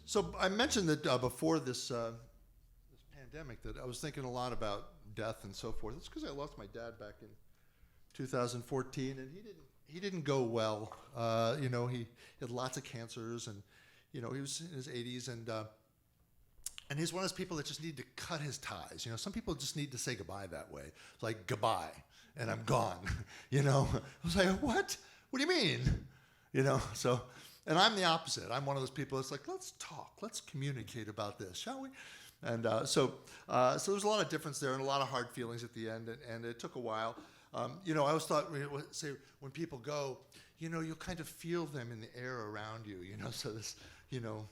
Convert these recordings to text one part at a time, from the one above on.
So I mentioned that before this pandemic that I was thinking a lot about death and so forth. It's because I lost my dad back in 2014, and he didn't go well. You know, he had lots of cancers, and you know, he was in his 80s, and he's one of those people that just need to cut his ties. You know, some people just need to say goodbye that way. It's like goodbye, and I'm gone. You know, I was like, what? What do you mean? You know, so. And I'm the opposite. I'm one of those people that's like, let's talk, let's communicate about this, shall we? And so there's a lot of difference there and a lot of hard feelings at the end, and it took a while. You know, I always thought, say, when people go, you know, you'll kind of feel them in the air around you, you know, so this, you know,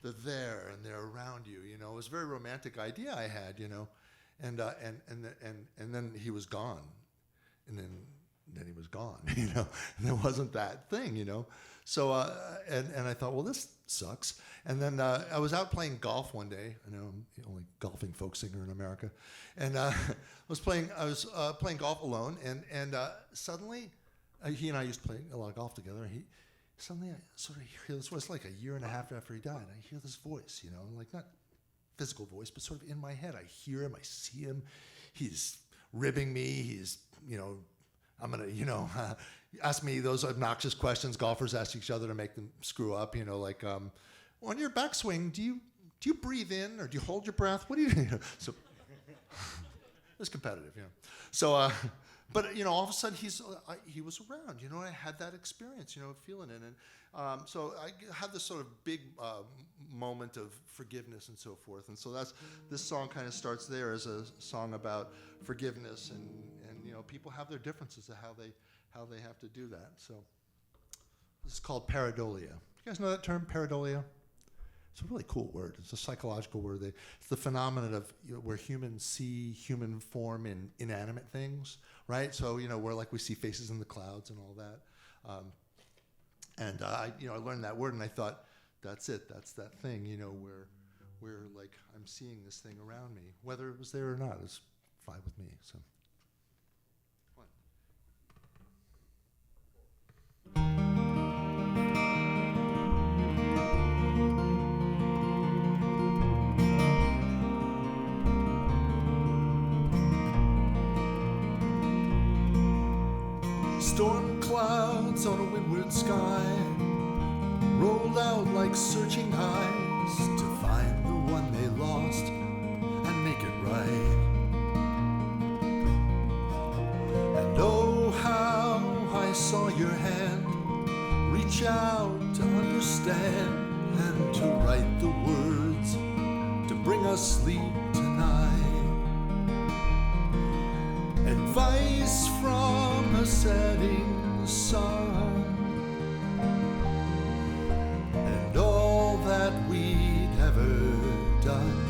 they're there and they're around you, you know. It was a very romantic idea I had, you know, and then he was gone, and then he was gone, you know, and there wasn't that thing, you know. So, and I thought, well, this sucks. And then I was out playing golf one day. I know I'm the only golfing folk singer in America. And I was playing golf alone, and suddenly, he and I used to play a lot of golf together. Suddenly I sort of hear this voice, like a year and a half after he died. I hear this voice, you know, like not physical voice, but sort of in my head. I hear him, I see him. He's ribbing me. He's, you know, I'm going to, you know, ask me those obnoxious questions golfers ask each other to make them screw up, you know, like, on your backswing, do you breathe in or do you hold your breath? What do you do? So it's competitive, you know. So, but, you know, all of a sudden he was around, you know, and I had that experience, you know, feeling it. And so I had this sort of big moment of forgiveness and so forth. And so this song kind of starts there as a song about forgiveness and you know, people have their differences of how they have to do that. So this is called Pareidolia. You guys know that term, Pareidolia? It's a really cool word. It's a psychological word. It's the phenomenon of, you know, where humans see human form in inanimate things, right? So, you know, where like we see faces in the clouds and all that. And I learned that word and I thought, that's it. That's that thing, you know, where like I'm seeing this thing around me, whether it was there or not, is fine with me. So. Storm clouds on a windward sky rolled out like searching eyes to find the one they lost and make it right. And oh, how I saw your hand reach out to understand and to write the words to bring us sleep tonight. Advice from a setting sun, and all that we'd ever done.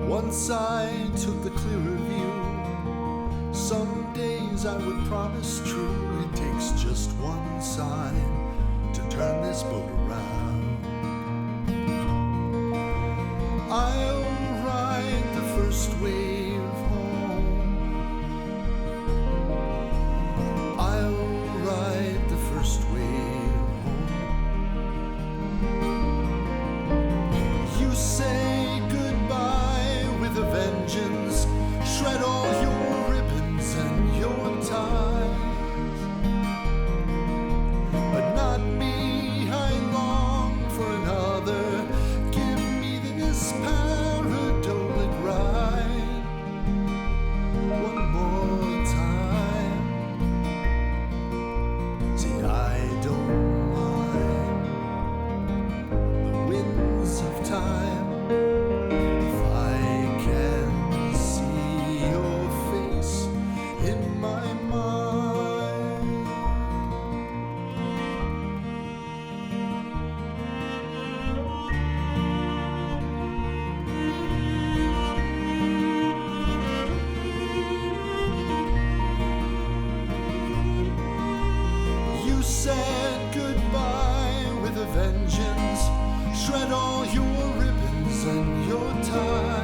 Once I took the clearer view, some days I would promise true. It takes just one sign to turn this boat around. I'll ride the first wave home. I'll ride the first wave home. You say goodbye with a vengeance, shred all your ribbons and your ties. But not me, I long for another. Give me this pareidolia ride one more time. See, I don't mind the winds of time if I can see your face in my mind. You said goodbye with a vengeance, shred all your ribbons and your ties.